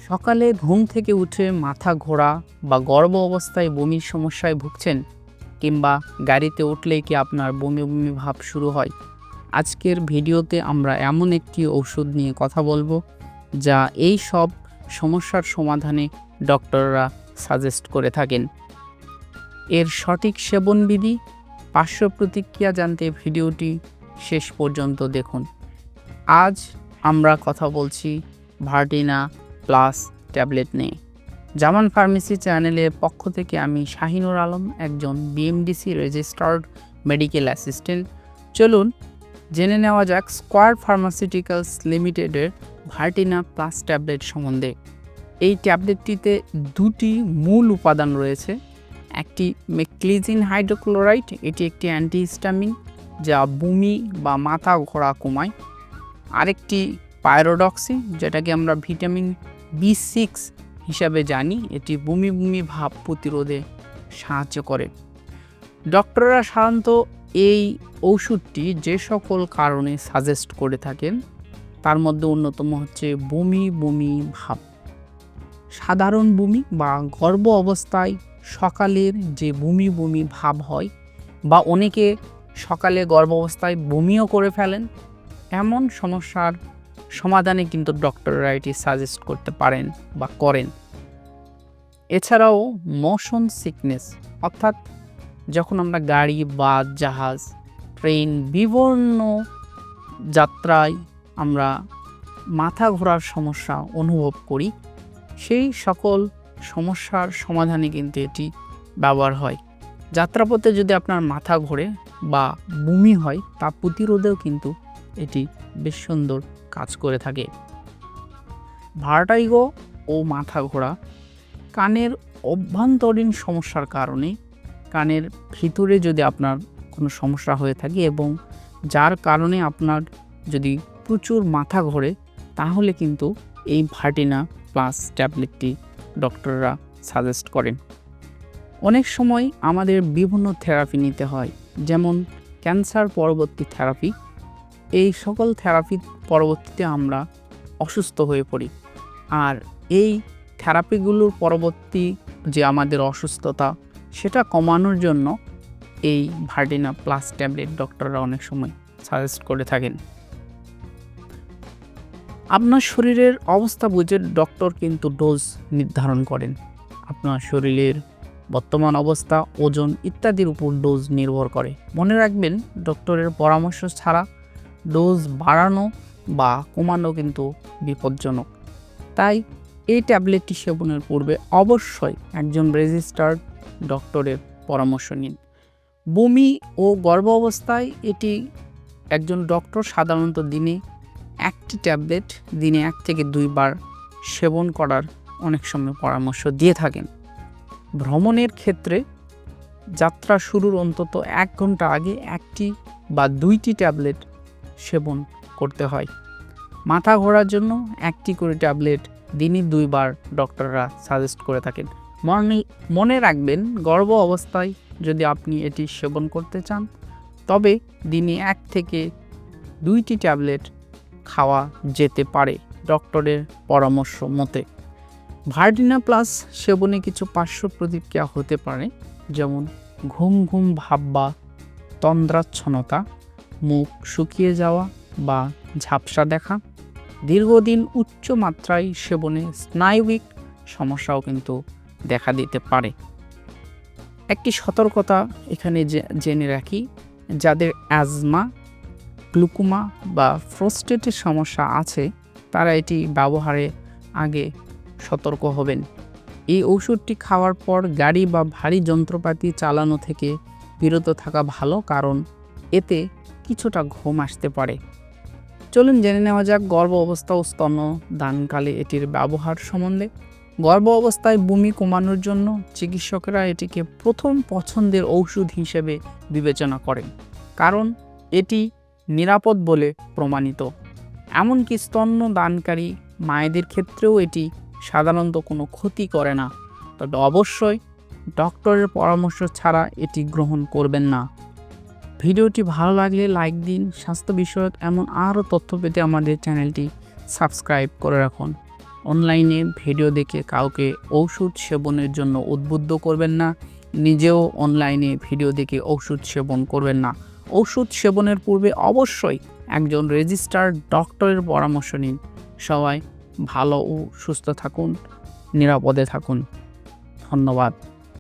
সকালে ঘুম থেকে উঠে মাথা ঘোরা বা গর্ভ অবস্থায় বমির সমস্যায় ভুগছেন, কিংবা গাড়িতে উঠলেই কি আপনার বমি বমি ভাব শুরু হয়? আজকের ভিডিওতে আমরা এমন একটি ঔষধ নিয়ে কথা বলবো যা এই সব সমস্যার সমাধানে ডক্টররা সাজেস্ট করে থাকেন। এর সঠিক সেবনবিধি, পার্শ্ব প্রতিক্রিয়া জানতে ভিডিওটি শেষ পর্যন্ত দেখুন। আজ আমরা কথা বলছি ভার্টিনা প্লাস ট্যাবলেট নিয়ে। জামান ফার্মেসি চ্যানেলের পক্ষ থেকে আমি শাহিনুর আলম, একজন বিএমডিসি রেজিস্টার্ড মেডিকেল অ্যাসিস্ট্যান্ট। চলুন জেনে নেওয়া যাক স্কোয়ার ফার্মাসিউটিক্যালস লিমিটেডের ভার্টিনা প্লাস ট্যাবলেট সম্বন্ধে। এই ট্যাবলেটটিতে দুটি মূল উপাদান রয়েছে। একটি মেকলিজিন হাইড্রোক্লোরাইড, এটি একটি অ্যান্টিহিস্টামিন যা বমি বা মাথা ঘোরা কমায়। আরেকটি পাইরোডক্সি, যেটাকে আমরা ভিটামিন B6 হিসাবে জানি, এটি বমি বমি ভাব প্রতিরোধে সাহায্য করে। ডক্টররা সাধারণত এই ওষুধটি যে সকল কারণে সাজেস্ট করে থাকেন তার মধ্যে অন্যতম হচ্ছে বমি বমি ভাব। সাধারণ বমি বা গর্ভ অবস্থায় সকালের যে বমি বমি ভাব হয়, বা অনেকে সকালে গর্ভ অবস্থায় বমিও করে ফেলেন, এমন সমস্যার সমাধানে কিন্তু ডক্টররা এটি সাজেস্ট করতে পারেন বা করেন। এছাড়াও মোশন সিকনেস, অর্থাৎ যখন আমরা গাড়ি, বাস, জাহাজ, ট্রেন, বিভিন্ন যাত্রায় আমরা মাথা ঘোরার সমস্যা অনুভব করি, সেই সকল সমস্যার সমাধানে কিন্তু এটি ব্যবহার হয়। যাত্রাপথে যদি আপনার মাথা ঘোরে বা বমি হয়, তা প্রতিরোধেও কিন্তু এটি বেশ সুন্দর কাজ করে থাকে। ভার্টাইগো ও মাথা ঘোরা কানের অভ্যন্তরীণ সমস্যার কারণে, কানের ভিতরে যদি আপনার কোনো সমস্যা হয়ে থাকে এবং যার কারণে আপনার যদি প্রচুর মাথা ঘোরে, তাহলে কিন্তু এই ভার্টিনা প্লাস ট্যাবলেটটি ডক্টররা সাজেস্ট করেন। অনেক সময় আমাদের বিভিন্ন থেরাপি নিতে হয়, যেমন ক্যান্সার পরবর্তী থেরাপি। এই সকল থেরাপির পরবর্তীতে আমরা অসুস্থ হয়ে পড়ি, আর এই থেরাপিগুলোর পরবর্তী যে আমাদের অসুস্থতা, সেটা কমানোর জন্য এই ভার্টিনা প্লাস ট্যাবলেট ডক্টররা অনেক সময় সাজেস্ট করে থাকেন। আপনার শরীরের অবস্থা বুঝে ডক্টর কিন্তু ডোজ নির্ধারণ করেন। আপনার শরীরের বর্তমান অবস্থা, ওজন ইত্যাদির উপর ডোজ নির্ভর করে। মনে রাখবেন, ডক্টরের পরামর্শ ছাড়া ডোজ বাড়ানো বা কমানো কিন্তু বিপজ্জনক। তাই এই ট্যাবলেটটি সেবনের পূর্বে অবশ্যই একজন রেজিস্টার্ড ডক্টরের পরামর্শ নিন। বমি ও গর্ভ অবস্থায় এটি একজন ডক্টর সাধারণত দিনে একটি ট্যাবলেট দিনে 1 থেকে 2 বার সেবন করার অনেক সময় পরামর্শ দিয়ে থাকেন। ভ্রমণের ক্ষেত্রে যাত্রা শুরুর অন্তত 1 ঘন্টা আগে 1টি বা 2টি ট্যাবলেট সেবন করতে হয়। মাথা ঘোরার জন্য 1টি করে ট্যাবলেট দিনে 2 বার ডক্টররা সাজেস্ট করে থাকেন। মনে রাখবেন, গর্ভ অবস্থায় যদি আপনি এটি সেবন করতে চান, তবে দিনে 1 থেকে 2টি ট্যাবলেট খাওয়া যেতে পারে ডক্টরের পরামর্শ মতে। ভার্টিনা প্লাস সেবনে কিছু পার্শ্ব প্রতিক্রিয়া হতে পারে, যেমন ঘুম ঘুম ভাব বা তন্দ্রাচ্ছন্নতা, মুখ শুকিয়ে যাওয়া বা ঝাপসা দেখা। দীর্ঘদিন উচ্চ মাত্রায় সেবনে স্নায়বিক সমস্যাও কিন্তু দেখা দিতে পারে। একটি সতর্কতা এখানে জেনে রাখি, যাদের অ্যাজমা, গ্লুকোমা বা প্রোস্টেটের সমস্যা আছে, তারা এটি ব্যবহারে আগে সতর্ক হবেন। এই ওষুধটি খাওয়ার পর গাড়ি বা ভারী যন্ত্রপাতি চালানো থেকে বিরত থাকা ভালো, কারণ এতে কিছুটা ঘুম আসতে পারে। চলুন জেনে নেওয়া যাক গর্ভ অবস্থা ও স্তন্যদানকালে এটির ব্যবহার সম্বন্ধে। গর্ভ অবস্থায় বমি কমানোর জন্য চিকিৎসকেরা এটিকে প্রথম পছন্দের ঔষধ হিসেবে বিবেচনা করেন, কারণ এটি নিরাপদ বলে প্রমাণিত। এমনকি স্তন্যদানকারী মায়েদের ক্ষেত্রেও এটি সাধারণত কোনো ক্ষতি করে না, তবে অবশ্যই ডক্টরের পরামর্শ ছাড়া এটি গ্রহণ করবেন না। ভিডিওটি ভালো লাগলে লাইক দিন। স্বাস্থ্য বিষয়ক এমন আরও তথ্য পেতে আমাদের চ্যানেলটি সাবস্ক্রাইব করে রাখুন। অনলাইনে ভিডিও দেখে কাউকে ওষুধ সেবনের জন্য উদ্বুদ্ধ করবেন না। নিজেও অনলাইনে ভিডিও দেখে ওষুধ সেবন করবেন না। ওষুধ সেবনের পূর্বে অবশ্যই একজন রেজিস্টার্ড ডক্টরের পরামর্শ নিন। সবাই ভালো ও সুস্থ থাকুন, নিরাপদে থাকুন। ধন্যবাদ।